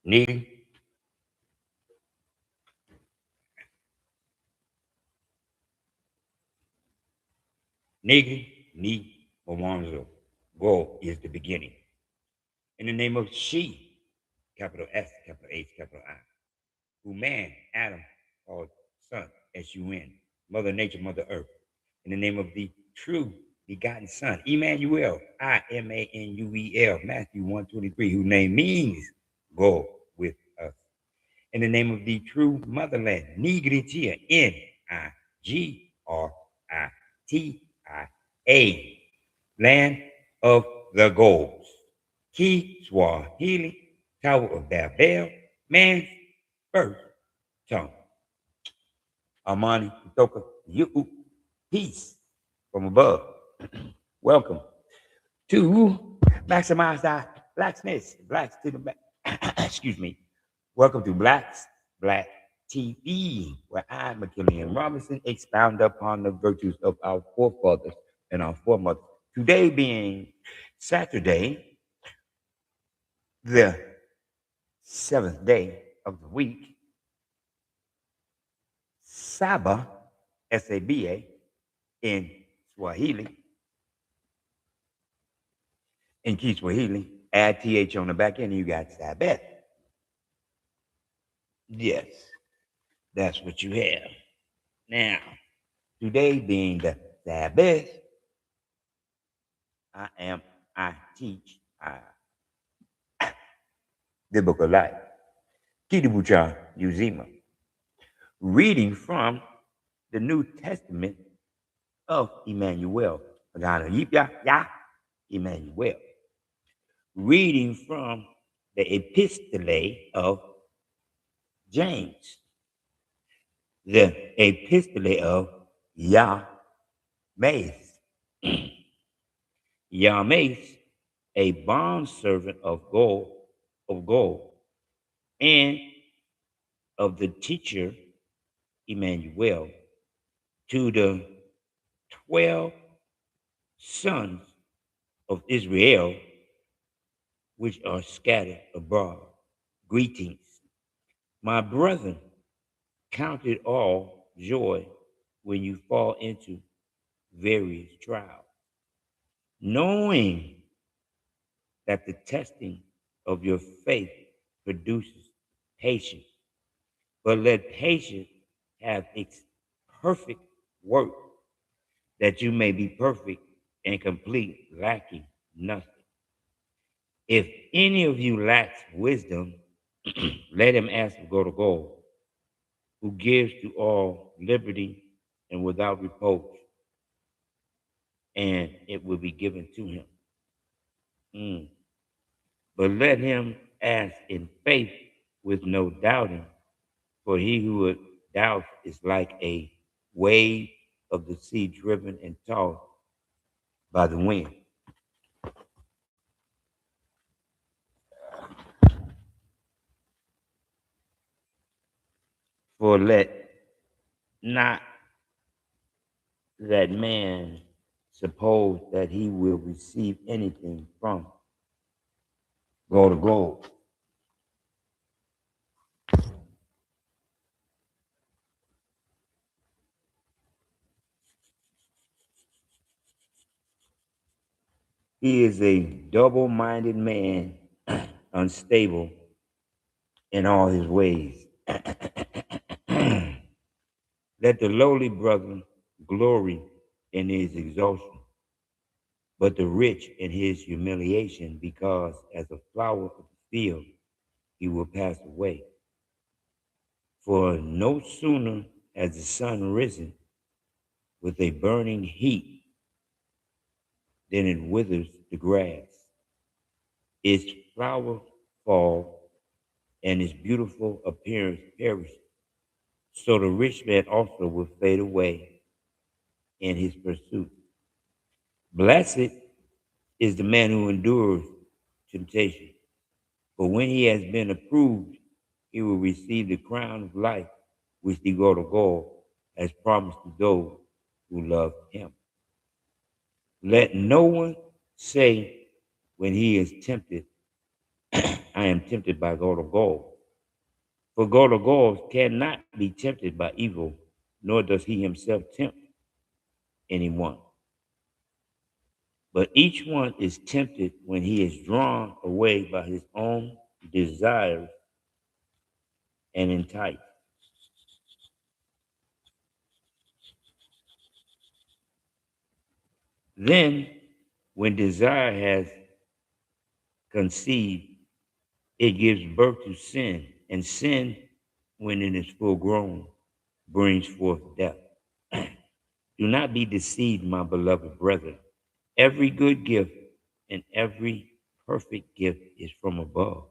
Ni, ni, Momonzo. Go is the beginning. In the name of she, capital S, capital H, capital I, who man, Adam, called son, S-U-N, Mother Nature, Mother Earth. In the name of the true begotten Son, Emmanuel, I-M-A-N-U-E-L, Matthew 1:23, whose name means go with us. In the name of the true motherland, Nigritia, N-I-G-R-I-T-I-A, land of the goals. Ki Swahili, Tower of Babel, man's first tongue. Amani, Kutoka, you, peace from above. Welcome to Maximize Our Blacksmiths, Blacks to the back. Excuse me. Welcome to Blacks Black TV, where I, McKillian Robinson, expound upon the virtues of our forefathers and our foremothers. Today being Saturday, the 7th day of the week, Saba, S-A-B-A, in Swahili. In Kiswahili, add TH on the back end, and you got Sabbath. Yes, that's what you have. Now, today being the Sabbath, I teach biblical life. Kidibucha Uzima. Reading from the New Testament of Emmanuel. Agano, Jipya, Imanuel. Reading from the Epistle of James. The Epistle of Yahmace. Yahmace, a bondservant of gold, and of the teacher Emmanuel, to the 12 sons of Israel, which are scattered abroad. Greetings. My brethren, count it all joy when you fall into various trials, knowing that the testing of your faith produces patience. But let patience have its perfect work, that you may be perfect and complete, lacking nothing. If any of you lacks wisdom, let him ask of God, who gives to all liberty and without reproach, and it will be given to him. But let him ask in faith with no doubting, for he who doubts is like a wave of the sea driven and tossed by the wind. For let not that man suppose that he will receive anything from God. He is a double-minded man, unstable in all his ways. Let the lowly brother glory in his exaltation, but the rich in his humiliation, because as a flower of the field, he will pass away. For no sooner has the sun risen with a burning heat than it withers the grass. Its flower fall, and its beautiful appearance perishes. So the rich man also will fade away in his pursuit. Blessed is the man who endures temptation, for when he has been approved, he will receive the crown of life which the God has promised to those who love him. Let no one say when he is tempted, I am tempted by God of gold. For God of gold cannot be tempted by evil, nor does he himself tempt anyone. But each one is tempted when he is drawn away by his own desires and enticed. Then, when desire has conceived, it gives birth to sin, and sin, when it is full grown, brings forth death. Do not be deceived, my beloved brethren. Every good gift and every perfect gift is from above.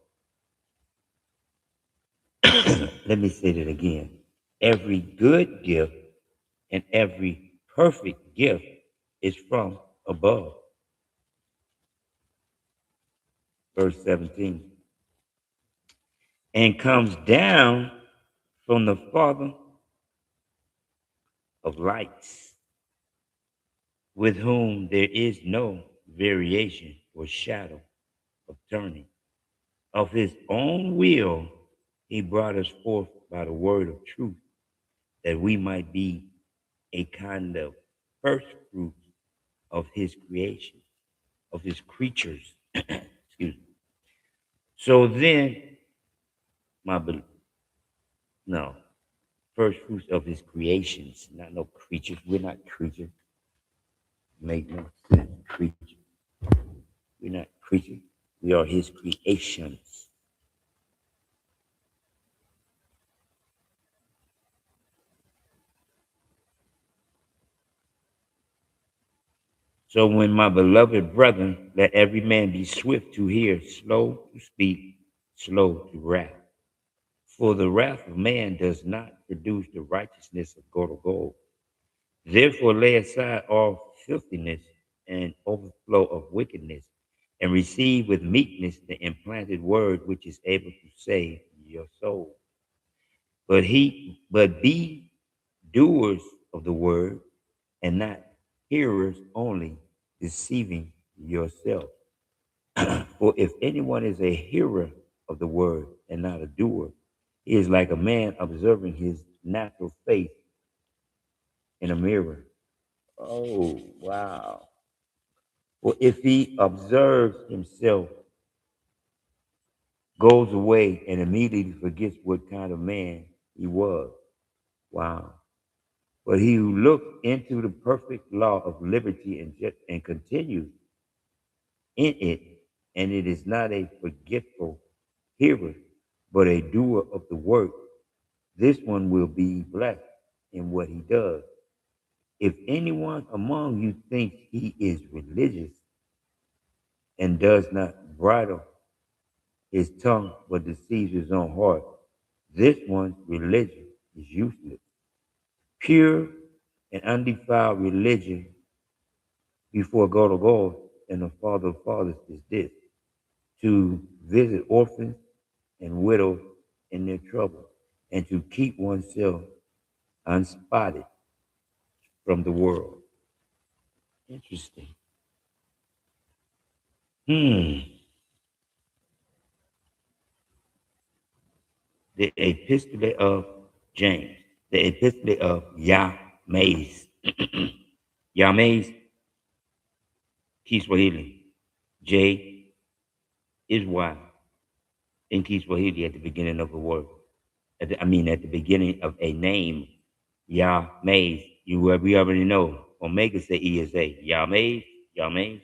Let me say that again. Every good gift and every perfect gift is from above. Verse 17. And comes down from the Father of lights, with whom there is no variation or shadow of turning. Of his own will, he brought us forth by the word of truth, that we might be a kind of first fruits of his creation, of his creatures. Excuse me. So then, my no, first fruits of his creations, not no creatures. We're not creatures. Make no sense. Creatures. We're not creatures. We are his creations. So when my beloved brethren, let every man be swift to hear, slow to speak, slow to wrath. For the wrath of man does not produce the righteousness of God or gold. Therefore lay aside all filthiness and overflow of wickedness, and receive with meekness the implanted word which is able to save your soul. But be doers of the word, and not hearers only, deceiving yourself. For if anyone is a hearer of the word and not a doer, he is like a man observing his natural face in a mirror. Oh, wow. For if he observes himself, goes away, and immediately forgets what kind of man he was. Wow. But he who looks into the perfect law of liberty and continues in it, and it is not a forgetful hearer, but a doer of the work, this one will be blessed in what he does. If anyone among you thinks he is religious and does not bridle his tongue but deceives his own heart, this one's religion is useless. Pure and undefiled religion before God of gods and the Father of fathers is this: to visit orphans and widows in their trouble, and to keep oneself unspotted from the world. Interesting. Hmm. The Epistle of James, the Epistle of Yames. Yames, Kiswahili. J is Y in Kiswahili at the beginning of a word. At the beginning of a name. Yames. We already know. Omega say E is A. Yames, Yames.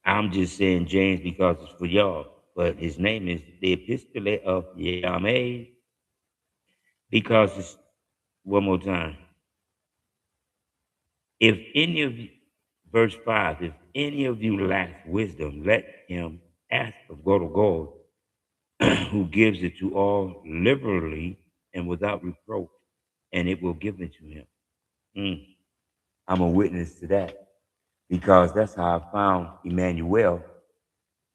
I'm just saying James because it's for y'all, but his name is the Epistle of Yames because it's one more time. If any of you, verse 5, if any of you lacks wisdom, let him ask of God of God, who gives it to all liberally and without reproach, and it will give it to him. Mm. I'm a witness to that because that's how I found Emmanuel,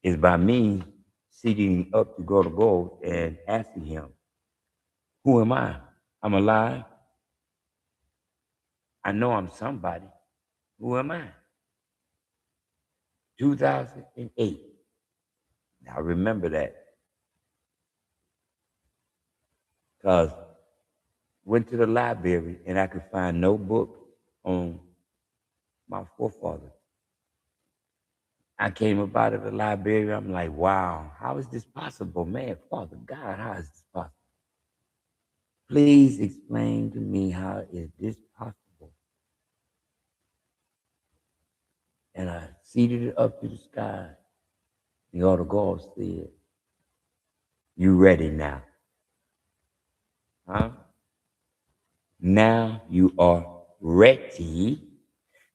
is by me seeking up to God of God and asking him, who am I? I'm alive. I know I'm somebody. Who am I? 2008. I remember that because went to the library and I could find no book on my forefathers. I came up out of the library. I'm like, wow, how is this possible, man? Father God, how is this possible? Please explain to me how is this possible? And I seated it up to the sky. The auto God said, you ready now? Huh? Now you are ready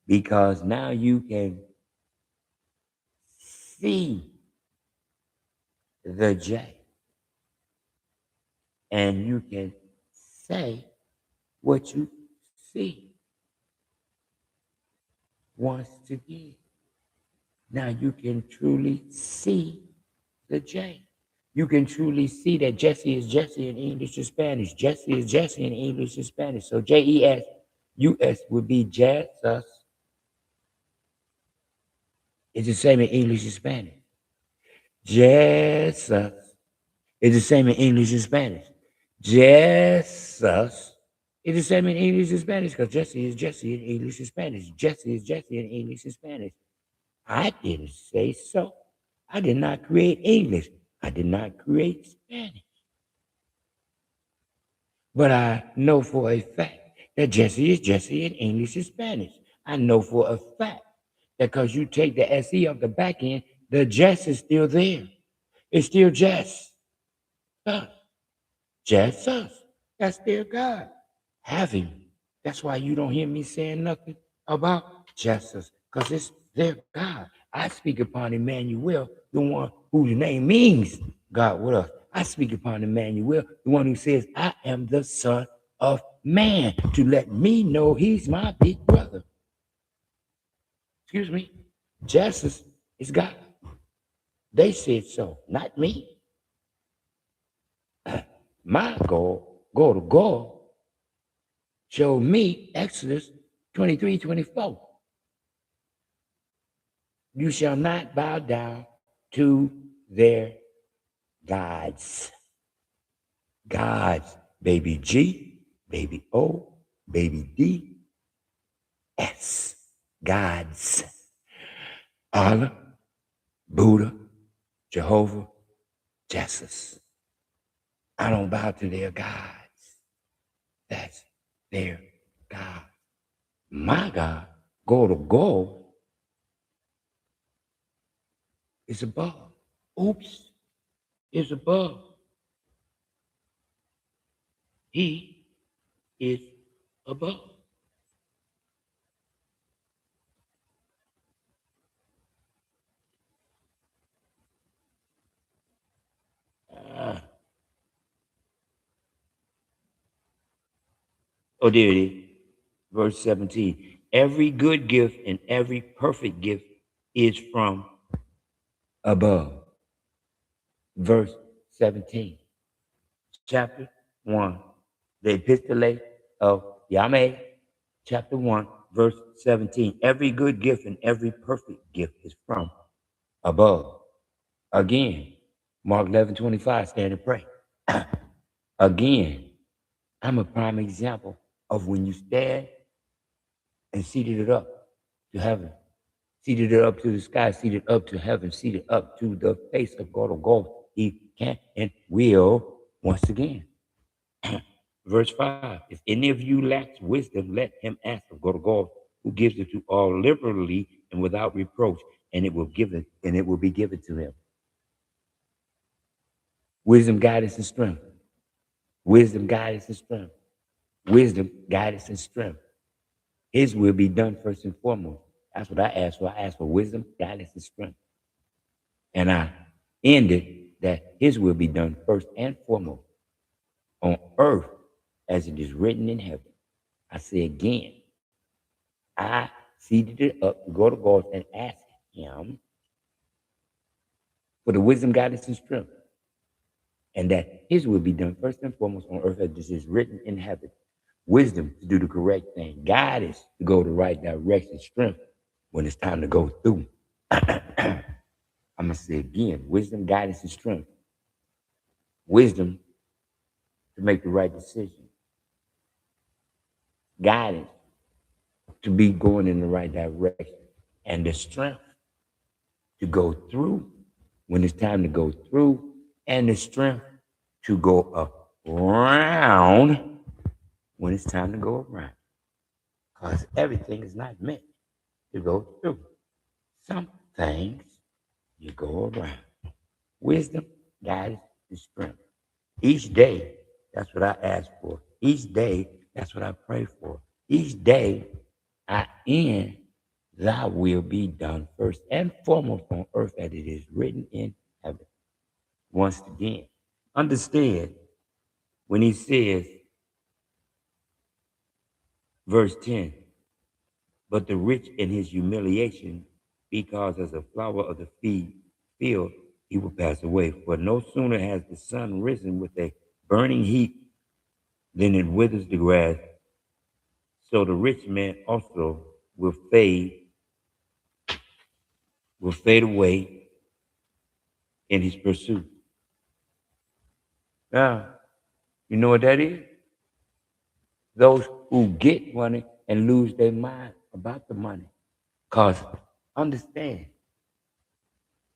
because now you can see the J and you can say what you see once again. Now you can truly see the J. You can truly see that Jesse is Jesse in English and Spanish. Jesse is Jesse in English and Spanish. So J-E-S-U-S would be Jesus. It's the same in English and Spanish. Jesus. It's the same in English and Spanish. Jesus. It's the same in English and Spanish because Jesse is Jesse in English and Spanish. Jesse is Jesse in English and Spanish. I didn't say so. I did not create English. I did not create Spanish. But I know for a fact that Jesse is Jesse in English and Spanish. I know for a fact that because you take the SE off the back end, the Jess is still there. It's still Jess. Jesus. That's still God. Have him. That's why you don't hear me saying nothing about Jesus, because it's their God. I speak upon Emmanuel, the one whose name means God with us. I speak upon Emmanuel, the one who says, I am the Son of Man, to let me know he's my big brother. Excuse me. Jesus is God. They said so, not me. My goal, go to God, showed me Exodus 23:24. You shall not bow down to their gods. Gods, baby G, baby O, baby D, S. Gods. Allah, Buddha, Jehovah, Jesus. I don't bow to their gods. That's their God. My God, go to go, is above. Oops, is above. He is above. Oh, there it is. Verse 17. Every good gift and every perfect gift is from above. Verse 17. Chapter 1. The Epistle of Yame, chapter 1, verse 17. Every good gift and every perfect gift is from above. Again, Mark 11:25, stand and pray. Again, I'm a prime example of when you stand and seated it up to heaven, seated it up to the sky, seated up to heaven, seated up to the face of God or God. He can and will once again. Verse 5, if any of you lacks wisdom, let him ask of God or God, who gives it to all liberally and without reproach, and it will be given to him. Wisdom, guidance, and strength. Wisdom, guidance, and strength. Wisdom, guidance, and strength. His will be done first and foremost. That's what I asked for. I asked for wisdom, guidance, and strength. And I ended that his will be done first and foremost on earth as it is written in heaven. I say again, I seated it up to go to God and ask him for the wisdom, guidance, and strength. And that his will be done first and foremost on earth as it is written in heaven. Wisdom to do the correct thing. Guidance to go the right direction. Strength when it's time to go through. I'm going to say again, wisdom, guidance, and strength. Wisdom to make the right decision. Guidance to be going in the right direction. And the strength to go through when it's time to go through, and the strength to go around when it's time to go around. Because everything is not meant to go through. Some things you go around. Wisdom, guidance, and strength. Each day, that's what I ask for. Each day, that's what I pray for. Each day, I end, thy will be done first and foremost on earth as it is written in heaven. Once again, understand when he says, verse 10, but the rich in his humiliation, because as a flower of the field, he will pass away. For no sooner has the sun risen with a burning heat than it withers the grass. So the rich man also will fade away in his pursuit. Now, you know what that is? Those who get money and lose their mind about the money. Because understand,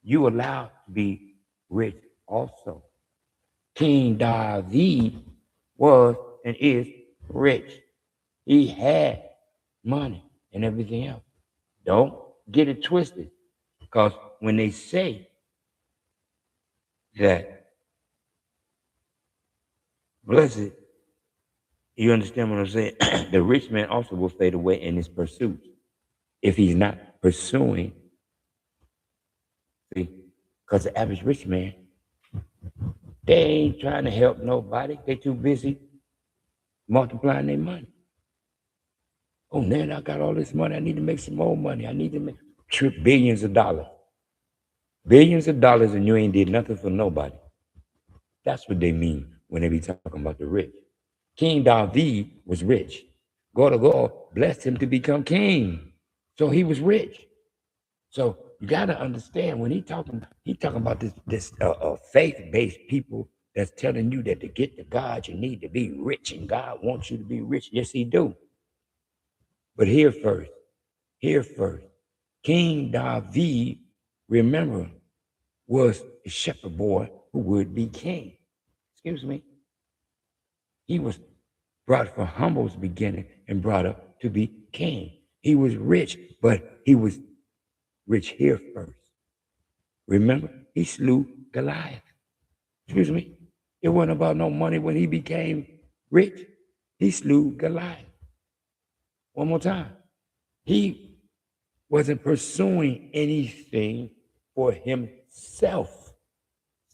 you allowed to be rich also. King David was and is rich. He had money and everything else. Don't get it twisted. Because when they say that, blessed, you understand what I'm saying? The rich man also will fade away in his pursuits if he's not pursuing. See, because the average rich man, they ain't trying to help nobody. They too busy multiplying their money. Oh, man, I got all this money. I need to make some more money. I need to make billions of dollars. Billions of dollars and you ain't did nothing for nobody. That's what they mean when they be talking about the rich. King David was rich. God blessed him to become king. So he was rich. So you got to understand when he talking about this faith-based people that's telling you that to get to God, you need to be rich and God wants you to be rich. Yes, he do. But here first, King David, remember, was a shepherd boy who would be king. Excuse me. He was brought from humble beginning and brought up to be king. He was rich, but he was rich here first. Remember, he slew Goliath. Excuse me. It wasn't about no money when he became rich. He slew Goliath. One more time. He wasn't pursuing anything for himself.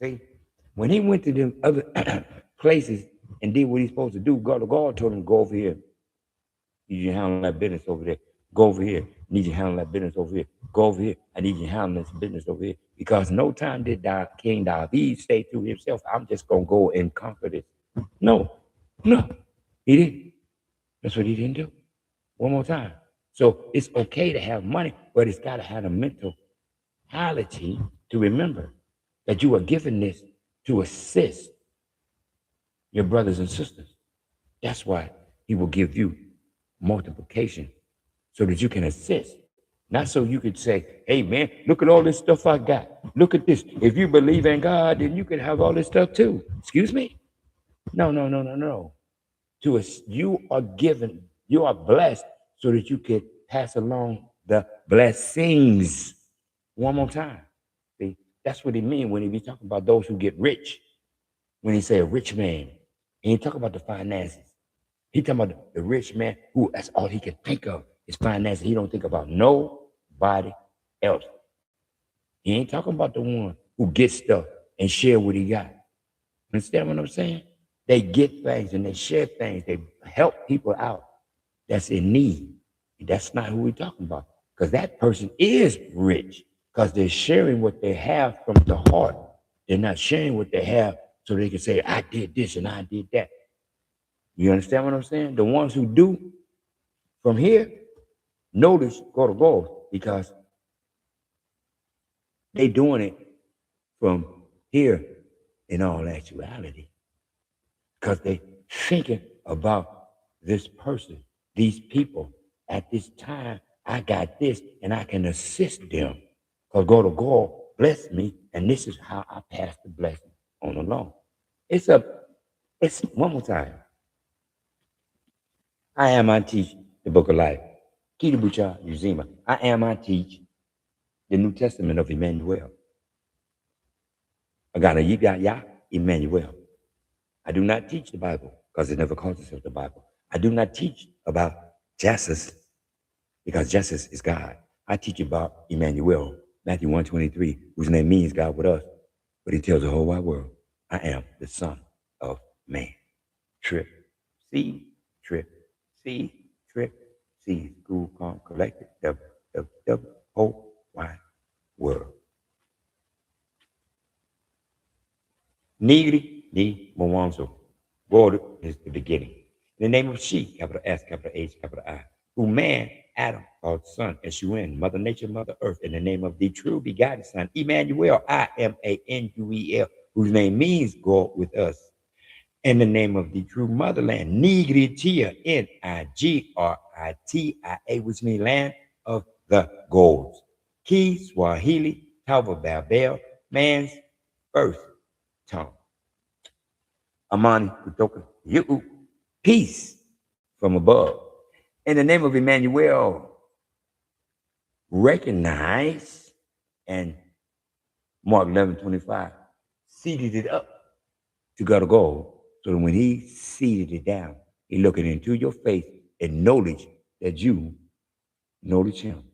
See, when he went to them other places and did what he's supposed to do, God told him, go over here. Need you to handle that business over there. Go over here. Need you to handle that business over here. Go over here. I need you to handle this business over here. Because no time did King David say to himself, I'm just going to go and conquer this. No, he didn't. That's what he didn't do. One more time. So it's okay to have money, but it's got to have a mentality to remember that you are given this to assist your brothers and sisters. That's why he will give you multiplication so that you can assist. Not so you could say, hey, man, look at all this stuff I got. Look at this. If you believe in God, then you can have all this stuff too. Excuse me? No. You are given, you are blessed so that you can pass along the blessings. One more time. See, that's what he means when he be talking about those who get rich. When he say a rich man, he ain't talking about the finances. He talking about the rich man who that's all he can think of is finances. He don't think about nobody else. He ain't talking about the one who gets stuff and share what he got. Understand what I'm saying? They get things and they share things. They help people out that's in need. That's not who we're talking about. Because that person is rich because they're sharing what they have from the heart. They're not sharing what they have so they can say, I did this and I did that. You understand what I'm saying? The ones who do from here, notice go because They doing it from here in all actuality because they thinking about this person, these people. At this time, I got this, and I can assist them. Because God bless me, and this is how I pass the blessing on along. It's one more time. I am, I teach the book of life. Kitabucha Uzima. I am, I teach the New Testament of Emmanuel. Agano Jipya Emmanuel. I do not teach the Bible because it never calls itself the Bible. I do not teach about Jesus because Jesus is God. I teach about Emmanuel, Matthew 1:23, whose name means God with us. But he tells the whole wide world, I am the Son of Man. Trip, seed, trip, seed, trip, seed, school, calm, collected, the whole wide world. Nigri ni Mwanzo. God is the beginning. In the name of she, capital S, capital H, capital I, who man, Adam, called son, S-U-N, Mother Nature, Mother Earth, in the name of the true begotten Son, Emmanuel, I-M-A-N-U-E-L, whose name means God with us. In the name of the true motherland, Nigritia, N-I-G-R-I-T-I-A, which means land of the gods. Ki Swahili, Tava Babel, man's first tongue. Amani kutoka yu, peace from above. In the name of Emmanuel, recognize, and Mark 11:25 seated it up to go. So that when he seated it down, he looking into your face and knowledge that you knowledge him.